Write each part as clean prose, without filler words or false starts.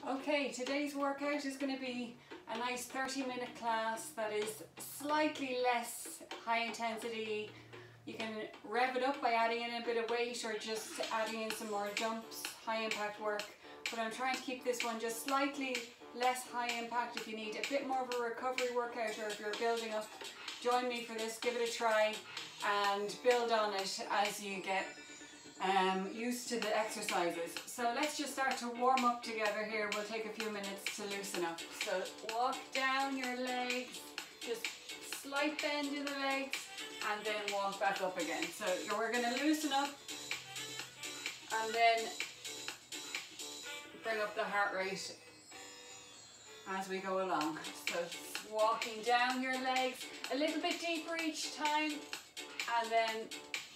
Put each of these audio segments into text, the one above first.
Okay, today's workout is going to be a nice 30-minute class that is slightly less high intensity. You can rev it up by adding in a bit of weight or just adding in some more jumps, high impact work. But I'm trying to keep this one just slightly less high impact. If you need a bit more of a recovery workout or if you're building up, join me for this, give it a try and build on it as you get used to the exercises. So let's just start to warm up together here. We'll take a few minutes to loosen up. So walk down your legs, just slight bend in the legs and then walk back up again. So we're going to loosen up and then bring up the heart rate as we go along. So walking down your legs a little bit deeper each time and then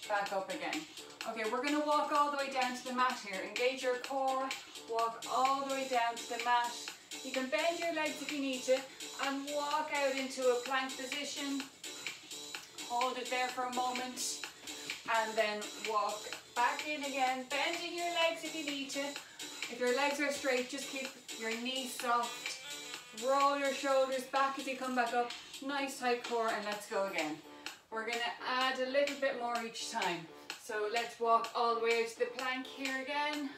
back up again. Okay, we're going to walk all the way down to the mat here. Engage your core, walk all the way down to the mat. You can bend your legs if you need to and walk out into a plank position. Hold it there for a moment and then walk back in again, bending your legs if you need to. If your legs are straight, just keep your knees soft. Roll your shoulders back as you come back up. Nice tight core and let's go again. We're going to add a little bit more each time. So let's walk all the way out to the plank here again.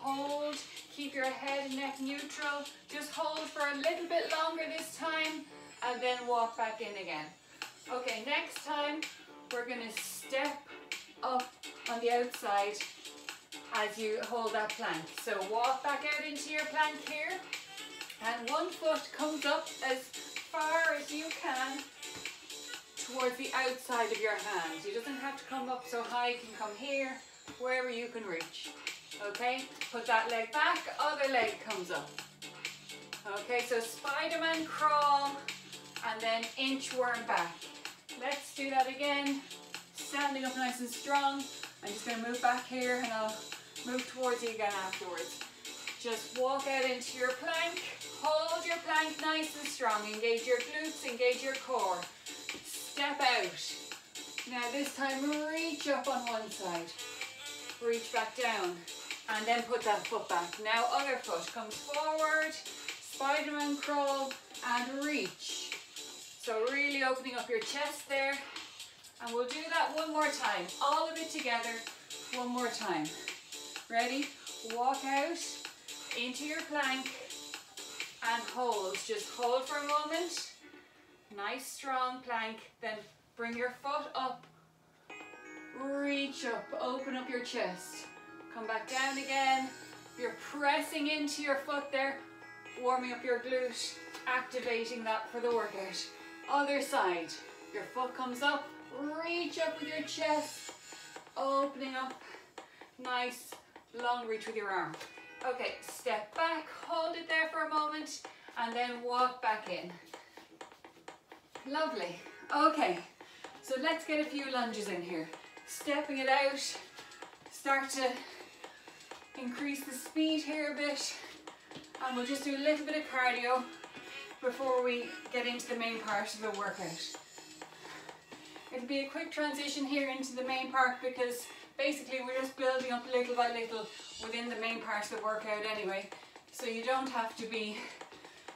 Hold, keep your head and neck neutral. Just hold for a little bit longer this time and then walk back in again. Okay, next time we're going to step up on the outside as you hold that plank. So walk back out into your plank here and one foot comes up as far as you can towards the outside of your hand. You doesn't have to come up so high, you can come here, wherever you can reach. Okay, put that leg back, other leg comes up. Okay, so Spider-Man crawl and then inchworm back. Let's do that again. Standing up nice and strong. I'm just going to move back here and I'll move towards you again afterwards. Just walk out into your plank. Hold your plank nice and strong. Engage your glutes, engage your core. Step out. Now this time reach up on one side. Reach back down. And then put that foot back. Now other foot comes forward. Spider-Man crawl and reach. So really opening up your chest there. And we'll do that one more time. All of it together. One more time. Ready? Walk out into your plank and hold. Just hold for a moment. Nice strong plank. Then bring your foot up. Reach up. Open up your chest. Come back down again. You're pressing into your foot there. Warming up your glute. Activating that for the workout. Other side. Your foot comes up. Reach up with your chest. Opening up. Nice long reach with your arm. Okay, step back. Hold it there for a moment. And then walk back in. Lovely. Okay, so let's get a few lunges in here. Stepping it out. Start to increase the speed here a bit. And we'll just do a little bit of cardio before we get into the main part of the workout. It'll be a quick transition here into the main part because basically we're just building up little by little within the main part of the workout anyway. So you don't have to be,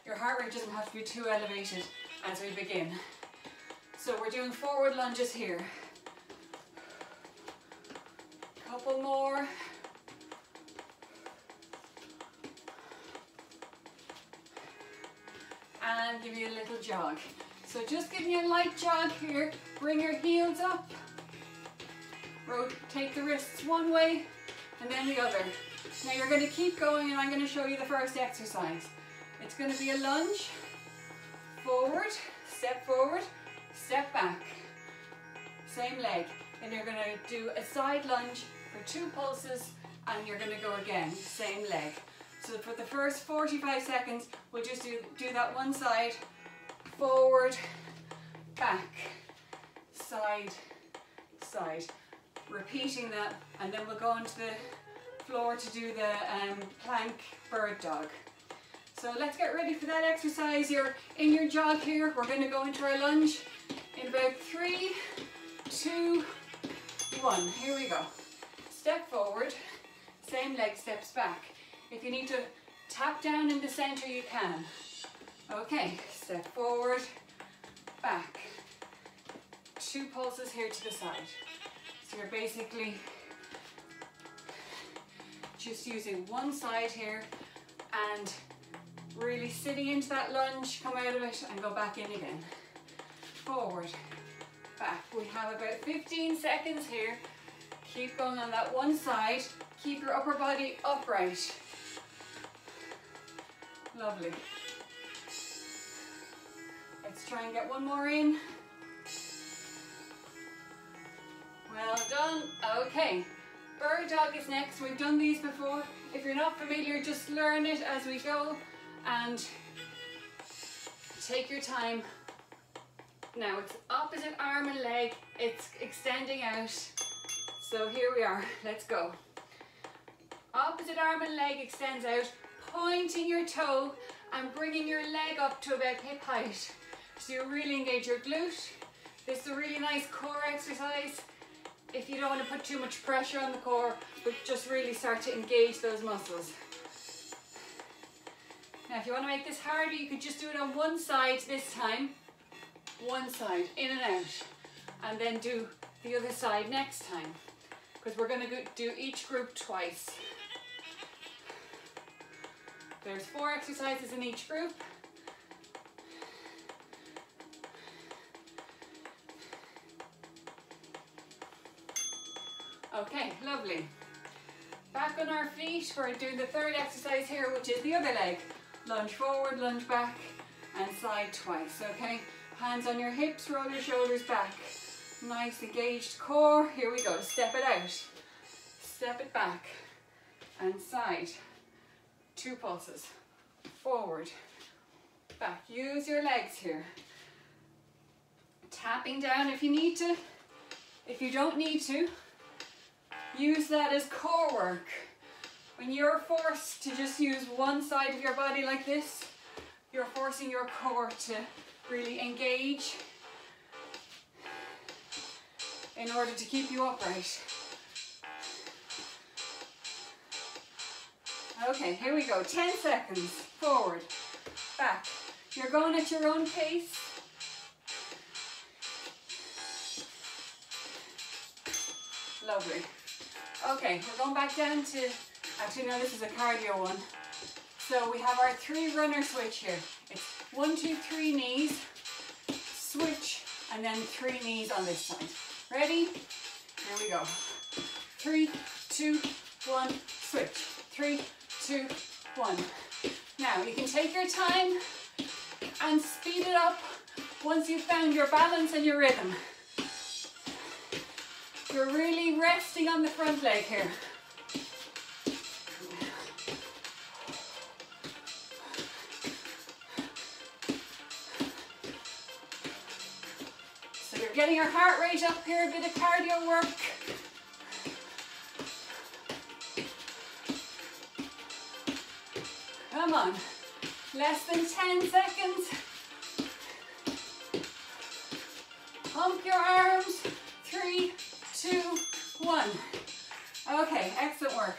your heart rate doesn't have to be too elevated as we begin. So we're doing forward lunges here. Couple more. And give you a little jog. So just give me a light jog here. Bring your heels up. Rotate the wrists one way and then the other. Now you're going to keep going and I'm going to show you the first exercise. It's going to be a lunge. Forward, step back. Same leg. Then you're going to do a side lunge for 2 pulses and you're going to go again. Same leg. So for the first 45 seconds, we'll just do that one side, forward, back, side, side. Repeating that, and then we'll go onto the floor to do the plank bird dog. So let's get ready for that exercise. You're in your jog here. We're going to go into our lunge in about 3, 2, 1. Here we go. Step forward, same leg steps back. If you need to Tap down in the center you can. Okay, step forward, back. 2 pulses here to the side. So you're basically just using one side here and really sitting into that lunge, come out of it and go back in again. Forward, back. We have about 15 seconds here. Keep going on that one side. Keep your upper body upright. Lovely. Let's try and get one more in. Well done. Okay, bird dog is next. We've done these before. If you're not familiar, just learn it as we go and take your time. Now it's opposite arm and leg. It's extending out. So here we are. Let's go. Opposite arm and leg extends out, pointing your toe and bringing your leg up to about hip height. So you really engage your glute. This is a really nice core exercise. If you don't want to put too much pressure on the core, but just really start to engage those muscles. Now if you want to make this harder, you could just do it on one side this time. One side, in and out. And then do the other side next time. Because we're going to do each group twice. There's 4 exercises in each group. Okay, lovely. Back on our feet, we're doing the 3rd exercise here, which is the other leg. Lunge forward, lunge back, and side twice, okay? Hands on your hips, roll your shoulders back. Nice engaged core. Here we go, step it out. Step it back, and side. 2 pulses. Forward, back. Use your legs here. Tapping down if you need to. If you don't need to, use that as core work. When you're forced to just use one side of your body like this, you're forcing your core to really engage in order to keep you upright. Okay, here we go. 10 seconds. Forward, back. You're going at your own pace. Lovely. Okay, we're going back down to, actually no, this is a cardio one. So we have our 3 runner switch here. It's 1, 2, 3 knees, switch, and then 3 knees on this side. Ready? Here we go. 3, 2, 1, switch. 3, 2, 1. Now you can take your time and speed it up once you've found your balance and your rhythm. You're really resting on the front leg here. So you're getting your heart rate up here, a bit of cardio work. Come on, less than 10 seconds. Pump your arms. 3, 2, 1. Okay, excellent work.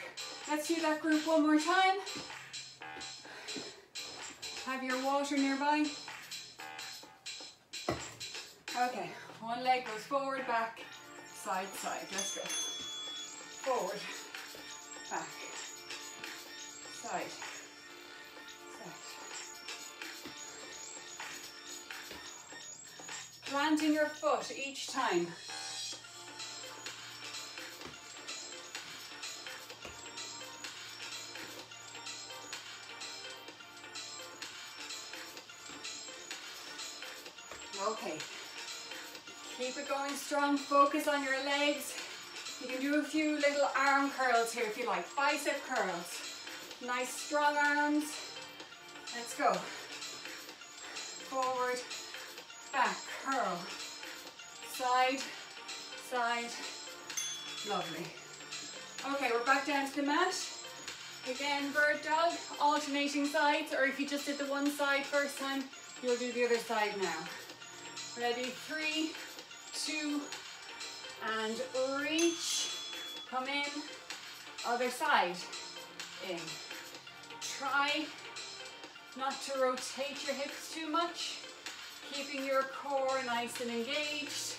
Let's do that group one more time. Have your water nearby. Okay, one leg goes forward, back, side, side. Let's go. Forward, back, side, side. Planting your foot each time. Okay, keep it going strong, focus on your legs. You can do a few little arm curls here if you like, bicep curls. Nice strong arms. Let's go. Forward, back, curl. Side, side, lovely. Okay, we're back down to the mat. Again, bird dog, alternating sides, or if you just did the one side first time, you'll do the other side now. Ready, 3, 2, and reach. Come in, other side, in. try not to rotate your hips too much, keeping your core nice and engaged.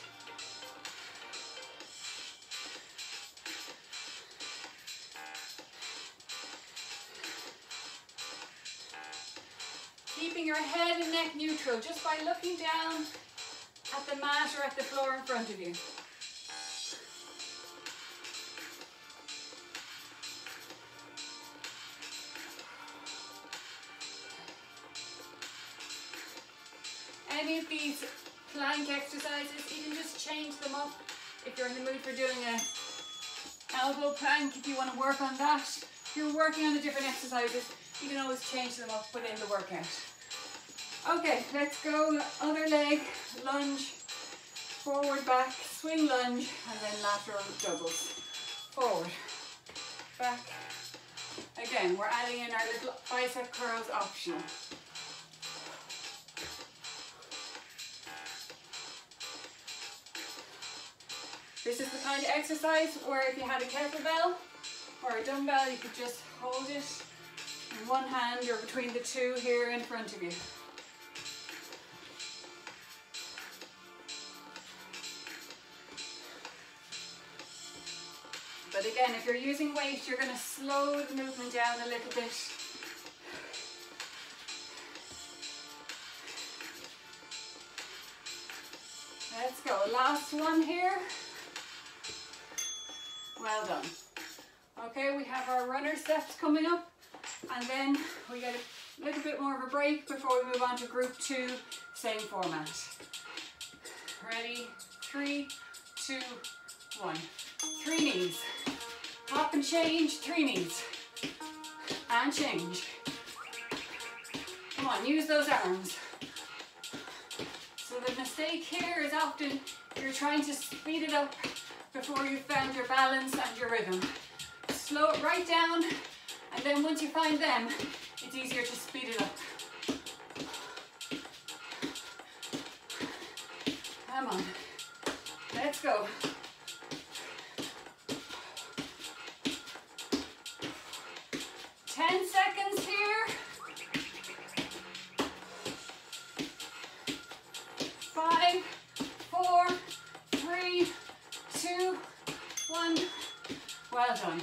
Keeping your head and neck neutral just by looking down at the mat or at the floor in front of you. Any of these plank exercises, you can just change them up if you're in the mood for doing a elbow plank. If you want to work on that, if you're working on the different exercises, you can always change them up within the workout. Okay, let's go. Other leg, lunge, forward, back, swing, lunge, and then lateral doubles. Forward, back. Again, we're adding in our little bicep curls optional. This is the kind of exercise where if you had a kettlebell or a dumbbell, you could just hold it in one hand or between the two here in front of you. But again, if you're using weight, you're going to slow the movement down a little bit. Let's go. Last one here. Well done. Okay, we have our runner steps coming up, and then we get a little bit more of a break before we move on to group 2, same format. Ready? 3, 2, 1. 3 knees. Hop and change, 3 knees. And change. Come on, use those arms. So the mistake here is often you're trying to speed it up before you've found your balance and your rhythm. Slow it right down, and then once you find them, it's easier to speed it up. Come on, let's go. Seconds here. 5, 4, 3, 2, 1. Well done.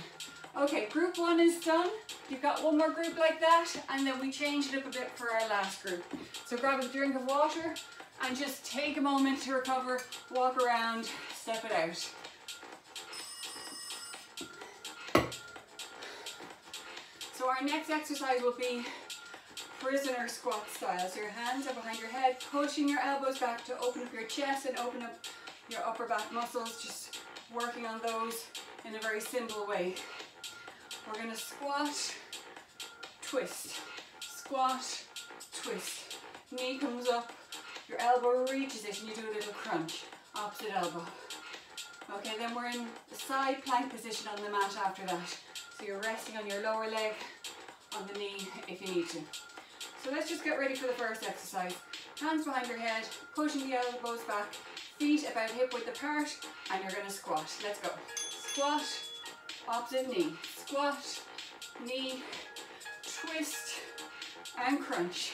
Okay, group 1 is done. You've got one more group like that, and then we change it up a bit for our last group. So grab a drink of water and just take a moment to recover, walk around, step it out. So our next exercise will be prisoner squat style. So your hands are behind your head, pushing your elbows back to open up your chest and open up your upper back muscles, just working on those in a very simple way. We're going to squat, twist, squat, twist. Knee comes up, your elbow reaches it, and you do a little crunch, opposite elbow. Okay, then we're in the side plank position on the mat after that. So you're resting on your lower leg, on the knee if you need to. So let's just get ready for the first exercise. Hands behind your head, pushing the elbows back, feet about hip width apart, and you're going to squat. Let's go. Squat, opposite knee. Squat, knee, twist, and crunch.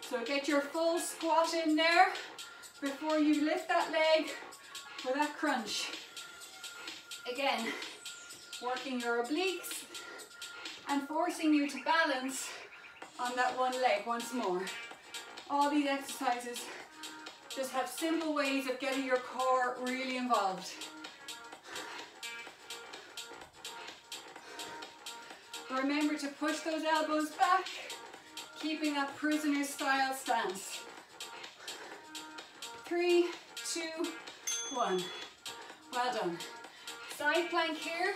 So get your full squat in there before you lift that leg for that crunch. Again, working your obliques and forcing you to balance on that one leg once more. All these exercises just have simple ways of getting your core really involved. Remember to push those elbows back, keeping that prisoner style stance. 3, 2, 1. Well done. Side plank here.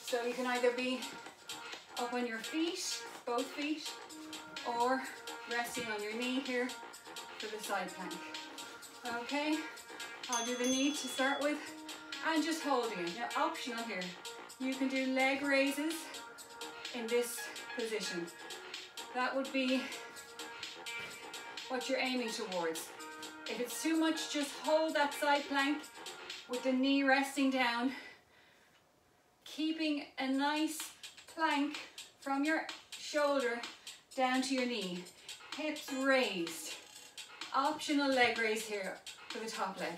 So you can either be up on your feet, both feet, or resting on your knee here for the side plank. Okay, I'll do the knee to start with and just holding it. Now optional here. You can do leg raises in this position. That would be what you're aiming towards. If it's too much, just hold that side plank with the knee resting down. keeping a nice plank from your shoulder down to your knee. Hips raised. Optional leg raise here for the top leg.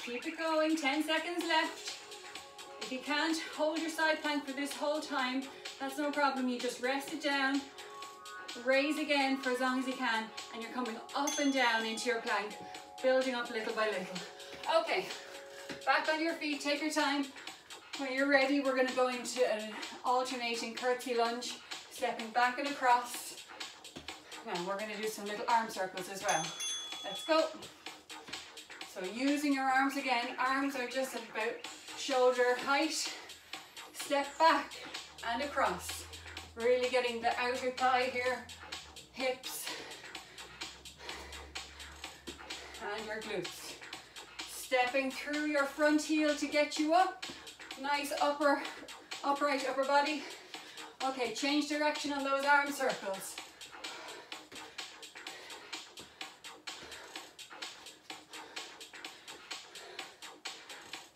Keep it going, 10 seconds left. If you can't hold your side plank for this whole time, that's no problem. You just rest it down, raise again for as long as you can, and you're coming up and down into your plank, building up little by little. Okay, back on your feet, take your time. When you're ready, we're gonna go into an alternating curtsy lunge, stepping back and across. Now we're gonna do some little arm circles as well. Let's go. So using your arms again, arms are just at about shoulder height. Step back and across. Really getting the outer thigh here, hips, and your glutes. Stepping through your front heel to get you up. Nice upright upper body. Okay, change direction on those arm circles.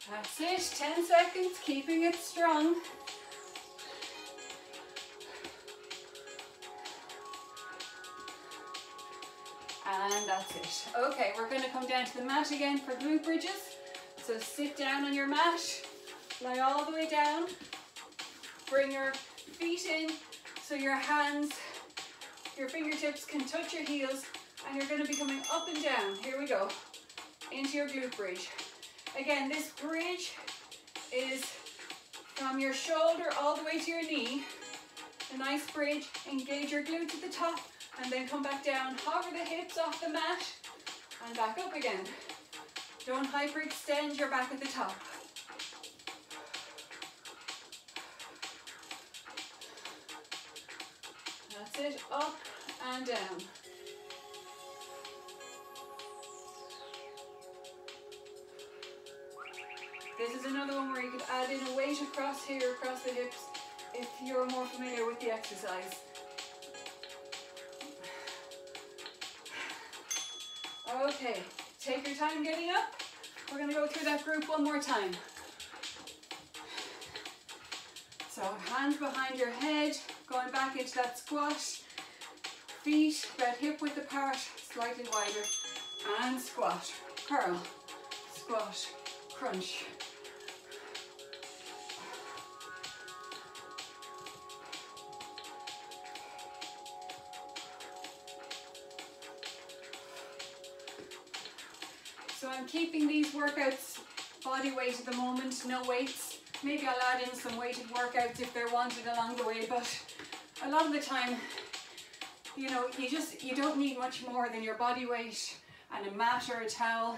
That's it, 10 seconds, keeping it strong. And that's it. Okay, we're going to come down to the mat again for glute bridges. So sit down on your mat, lie all the way down. Bring your feet in so your hands, your fingertips can touch your heels, and you're going to be coming up and down. Here we go, into your glute bridge. Again, this bridge is from your shoulder all the way to your knee. A nice bridge, engage your glutes at the top, and then come back down, hover the hips off the mat, and back up again. Don't hyperextend your back at the top. That's it, up and down. This is another one where you could add in a weight across here, across the hips, if you're more familiar with the exercise. Okay, take your time getting up. We're going to go through that group one more time. So hands behind your head, going back into that squat. Feet about hip width apart, slightly wider. And squat, curl, squat, crunch. So I'm keeping these workouts body weight at the moment, no weights. Maybe I'll add in some weighted workouts if they're wanted along the way, but a lot of the time, you know, you don't need much more than your body weight and a mat or a towel,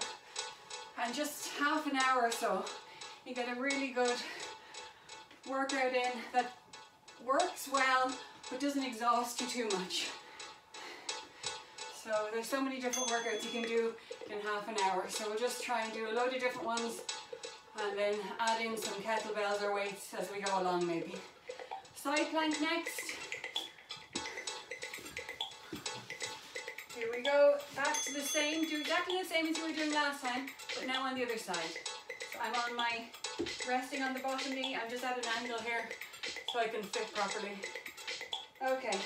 and just half an hour or so. You get a really good workout in that works well, but doesn't exhaust you too much. So there's so many different workouts you can do in half an hour. So we'll just try and do a load of different ones and then add in some kettlebells or weights as we go along maybe. Side plank next. Here we go, back to the same, do exactly the same as you were doing last time, but now on the other side. So I'm on my, resting on the bottom knee, I'm just at an angle here so I can fit properly. Okay.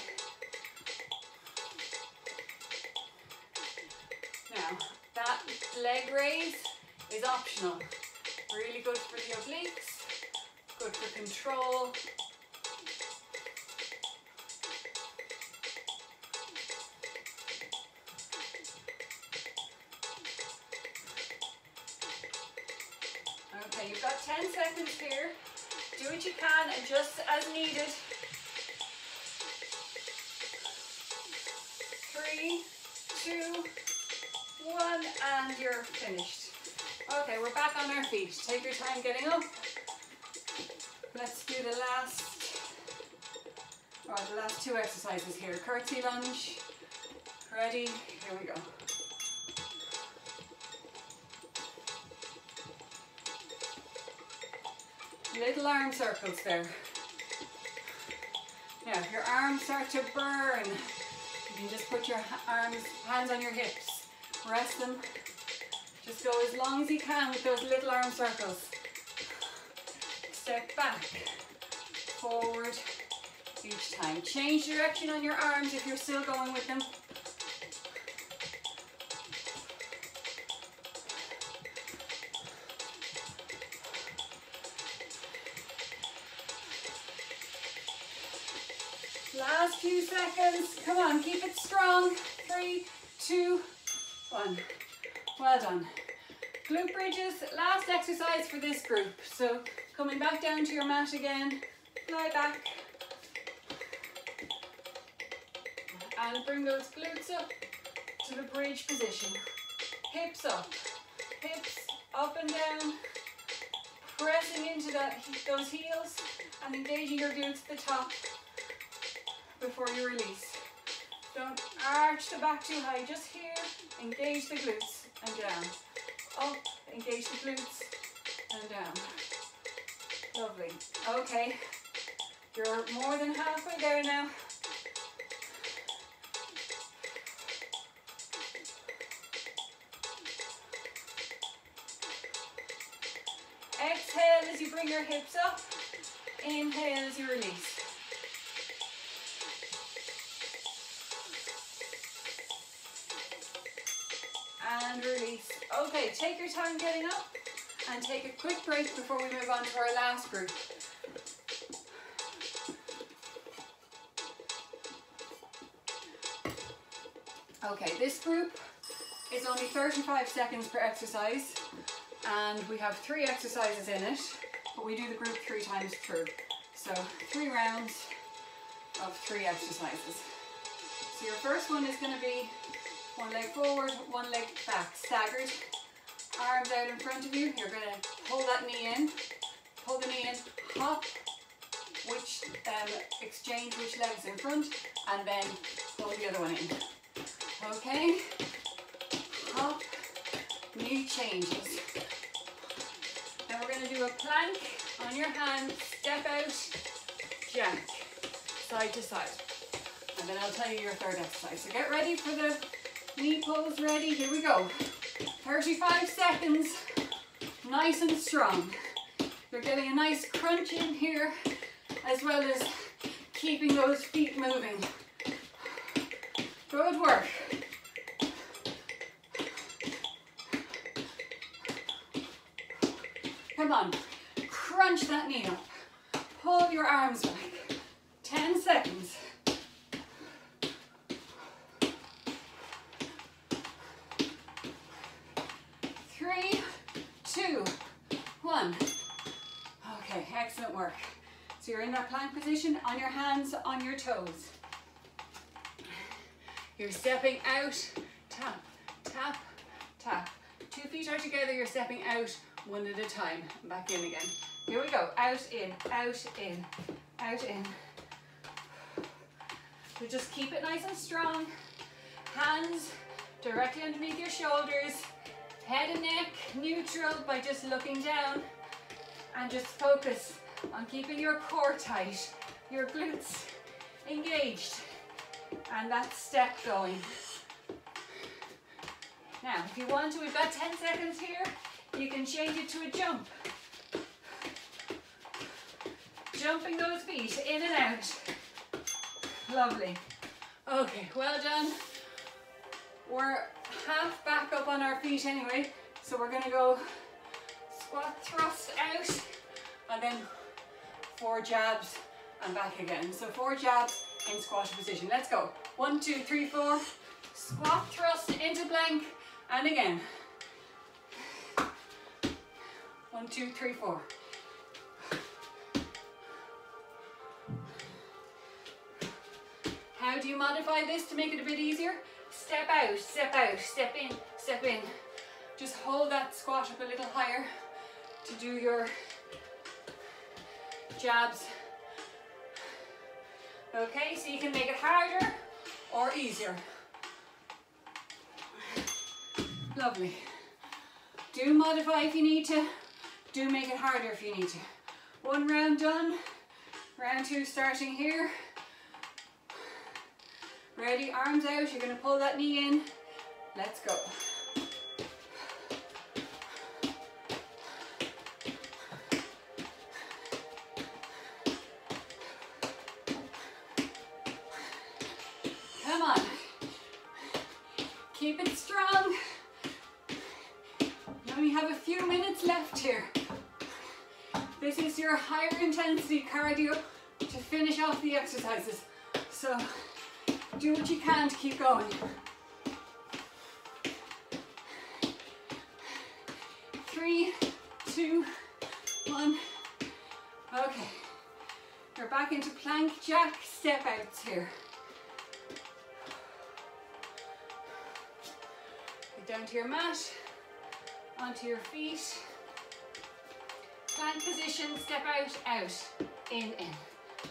Now, that leg raise is optional. Really good for the obliques, good for control. Okay, you've got 10 seconds here. Do what you can, adjust as needed. 3, 2, 1, and you're finished. Okay, we're back on our feet. Take your time getting up. Let's do the last two exercises here. Curtsy lunge. Ready? Here we go. Little arm circles there. Now, if your arms start to burn, you can just put your hands on your hips. Rest them. Just go as long as you can with those little arm circles. Step back, forward each time. Change direction on your arms if you're still going with them. Last few seconds. Come on, keep it strong. 3, 2, 1. Well done. Glute bridges, last exercise for this group. So coming back down to your mat again, lie back. And bring those glutes up to the bridge position. Hips up and down. Pressing into those heels and engaging your glutes at the top before you release. Don't arch the back too high, just here, engage the glutes and down. Up, engage the glutes and down. Lovely. Okay, you're more than halfway there now. Exhale as you bring your hips up. Inhale as you release. And release. Okay, take your time getting up and take a quick break before we move on to our last group. Okay, this group is only 35 seconds per exercise and we have 3 exercises in it, but we do the group 3 times through. So 3 rounds of 3 exercises. So your first one is going to be 1 leg forward, 1 leg back, staggered, arms out in front of you. You're going to pull that knee in, pull the knee in, hop, exchange which leg's in front, and then pull the other one in. Okay, hop, knee changes. Then we're going to do a plank on your hand, step out, jack, side to side. And then I'll tell you your third exercise. So get ready for the knee pulls, ready, here we go. 35 seconds, nice and strong. You're getting a nice crunch in here, as well as keeping those feet moving. Good work. Come on, crunch that knee up. Pull your arms back. 10 seconds. Okay, excellent work. So you're in that plank position, on your hands, on your toes. You're stepping out, tap, tap, tap. 2 feet are together, you're stepping out 1 at a time. Back in again. Here we go. Out, in, out, in, out, in. So just keep it nice and strong. Hands directly underneath your shoulders. Head and neck neutral by just looking down. And just focus on keeping your core tight, your glutes engaged, and that step going. Now, if you want to, we've got 10 seconds here, you can change it to a jump. Jumping those feet in and out. Lovely. Okay, well done. We're half back up on our feet anyway, so we're going to go squat thrust out and then 4 jabs and back again. So 4 jabs in squat position. Let's go. 1, 2, 3, 4. Squat thrust into plank and again. 1, 2, 3, 4. How do you modify this to make it a bit easier? Step out, step out, step in, step in. Just hold that squat up a little higher to do your jabs. Okay, so you can make it harder or easier. Lovely. Do modify if you need to. Do make it harder if you need to. 1 round done. Round 2 starting here. Ready, arms out. You're going to pull that knee in. Let's go. Keep it strong. You only have a few minutes left here. This is your higher intensity cardio to finish off the exercises. So do what you can to keep going. 3, 2, 1. Okay. We're back into plank jack step outs here. Get down to your mat, onto your feet. Plank position, step out, out, in,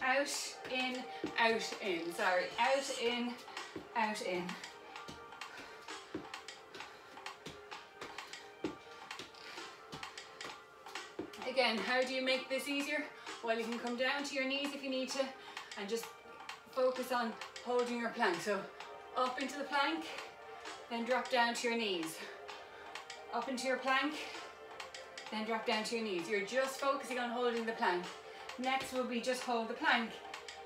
out, in, out, in. Sorry, out, in, out, in. Again, how do you make this easier? Well, you can come down to your knees if you need to and just focus on holding your plank. So up into the plank, then drop down to your knees. Up into your plank, then drop down to your knees. You're just focusing on holding the plank. Next will be just hold the plank.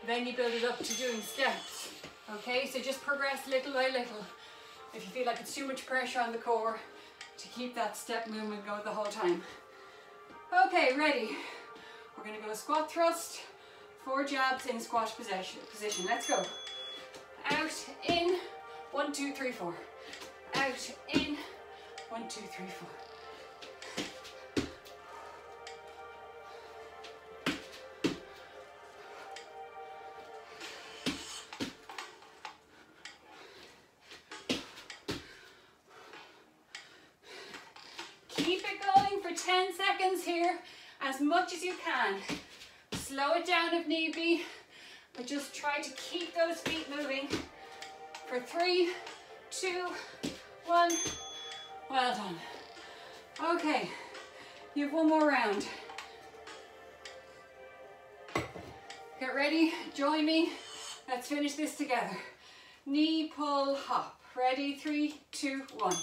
Then you build it up to doing steps. Okay, so just progress little by little. If you feel like it's too much pressure on the core, to keep that step movement going the whole time. Okay, ready. We're going to go squat thrust, 4 jabs in squat position. Let's go. Out, in, 1, 2, 3, 4. Out, in, 1, 2, 3, 4. Keep it going for 10 seconds here, as much as you can. Slow it down if need be, but just try to keep those feet moving for 3, 2, 1. Well done. Okay, you have one more round. Get ready, join me. Let's finish this together. Knee, pull, hop. Ready, 3, 2, 1.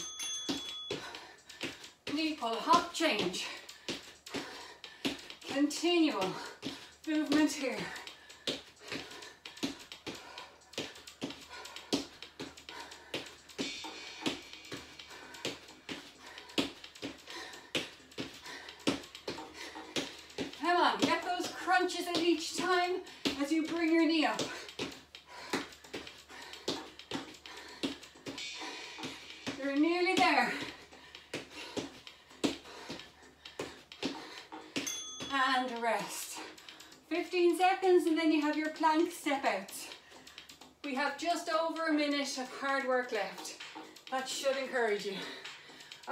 Knee, pull, hop, change. Continual movement here. Come on, get those crunches in each time as you bring your knee up. You're nearly there. And rest. 15 seconds and then you have your plank step out. We have just over a minute of hard work left. That should encourage you.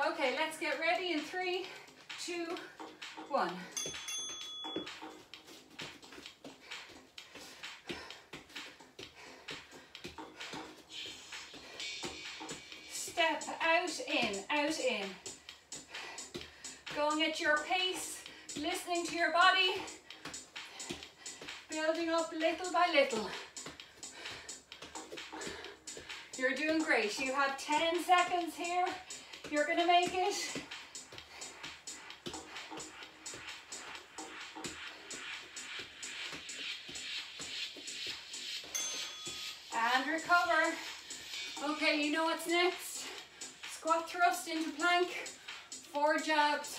Okay, let's get ready in 3, 2, 1. Step out, in, out, in. Going at your pace, listening to your body, building up little by little. You're doing great. You have 10 seconds here. You're gonna make it. And recover. Okay, you know what's next? Squat thrust into plank, 4 jabs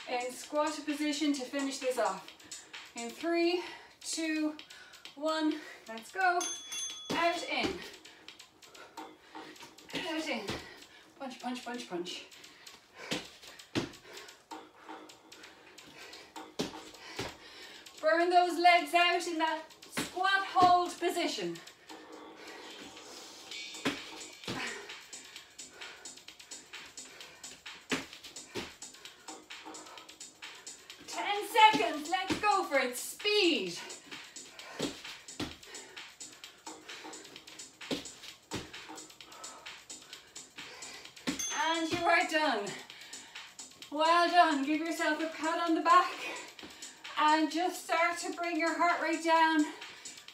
in squat position to finish this off. In 3, 2, 1, let's go. Out, in. Out, in. Punch, punch, punch, punch. Burn those legs out in that squat hold position. 10 seconds, let's go for it. Speed. And you are done. Well done. Give yourself a pat on the back and just start to bring your heart rate down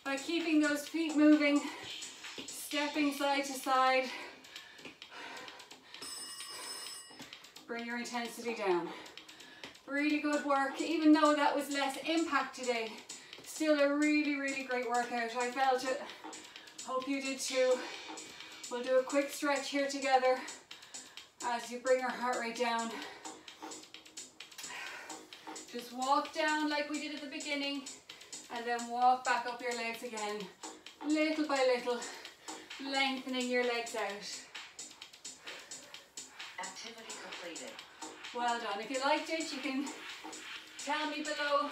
by keeping those feet moving, stepping side to side. Bring your intensity down. Really good work, even though that was less impact today. Still a really, really great workout. I felt it. Hope you did too. We'll do a quick stretch here together as you bring your heart rate down. Just walk down like we did at the beginning, and then walk back up your legs again, little by little, lengthening your legs out. Activity completed. Well done. If you liked it, you can tell me below.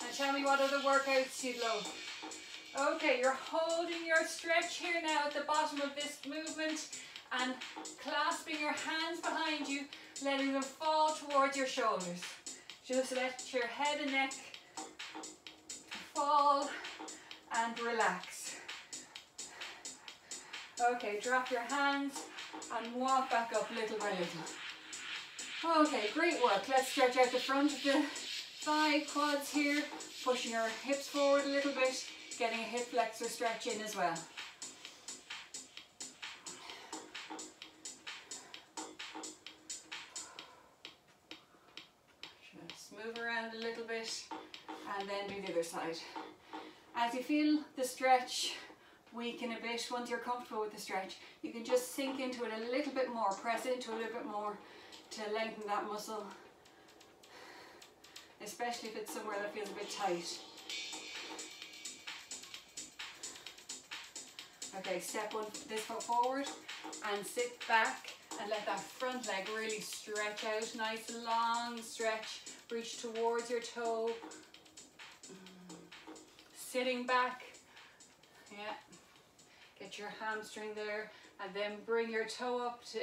And tell me what other workouts you'd love. Okay, you're holding your stretch here now at the bottom of this movement and clasping your hands behind you, letting them fall towards your shoulders. Just let your head and neck fall and relax. Okay, drop your hands and walk back up little by little. Okay, great work. Let's stretch out the front of the thigh, quads here, pushing our hips forward a little bit, getting a hip flexor stretch in as well. Just move around a little bit and then do the other side. As you feel the stretch weaken a bit, once you're comfortable with the stretch, you can just sink into it a little bit more, press into it a little bit more to lengthen that muscle, especially if it's somewhere that feels a bit tight. Okay, step this foot forward and sit back and let that front leg really stretch out. Nice long stretch. Reach towards your toe. Sitting back. Yeah. Get your hamstring there and then bring your toe up to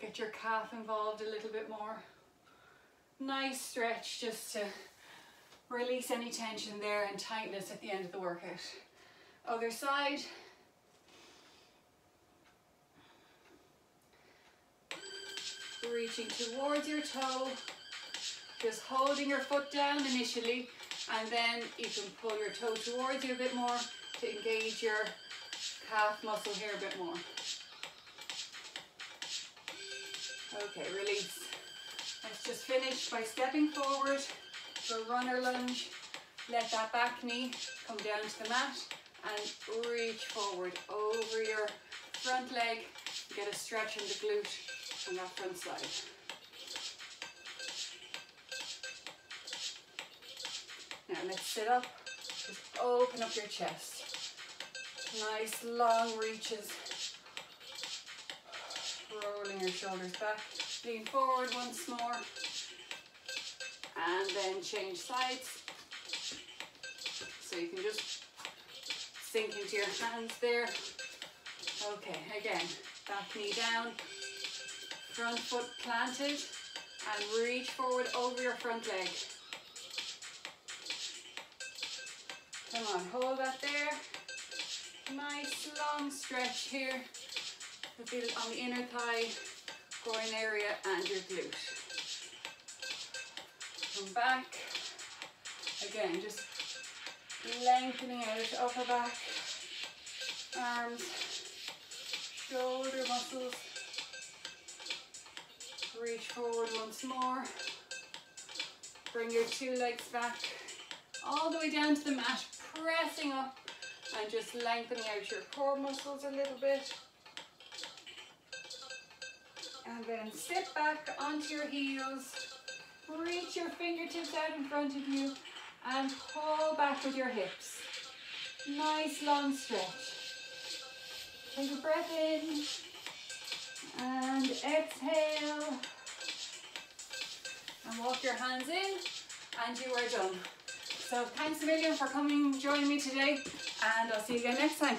get your calf involved a little bit more. Nice stretch just to release any tension there and tightness at the end of the workout. Other side. Reaching towards your toe, just holding your foot down initially, and then you can pull your toe towards you a bit more to engage your calf muscle here a bit more. Okay, release. Let's just finish by stepping forward to a runner lunge. Let that back knee come down to the mat and reach forward over your front leg. Get a stretch in the glute on that front side. Now let's sit up. Just open up your chest. Nice long reaches. Rolling your shoulders back. Lean forward once more. And then change sides. So you can just sink into your hands there. Okay, again, back knee down. Front foot planted and reach forward over your front leg. Come on, hold that there. Nice long stretch here. Feel it on the inner thigh, groin area and your glute. Come back. Again, just lengthening out upper back, arms, shoulder muscles. Reach forward once more. Bring your two legs back all the way down to the mat, pressing up and just lengthening out your core muscles a little bit. And then sit back onto your heels. Reach your fingertips out in front of you and pull back with your hips. Nice long stretch. Take a breath in. And exhale. And walk your hands in and you are done. So thanks a million for coming and joining me today, and I'll see you again next time.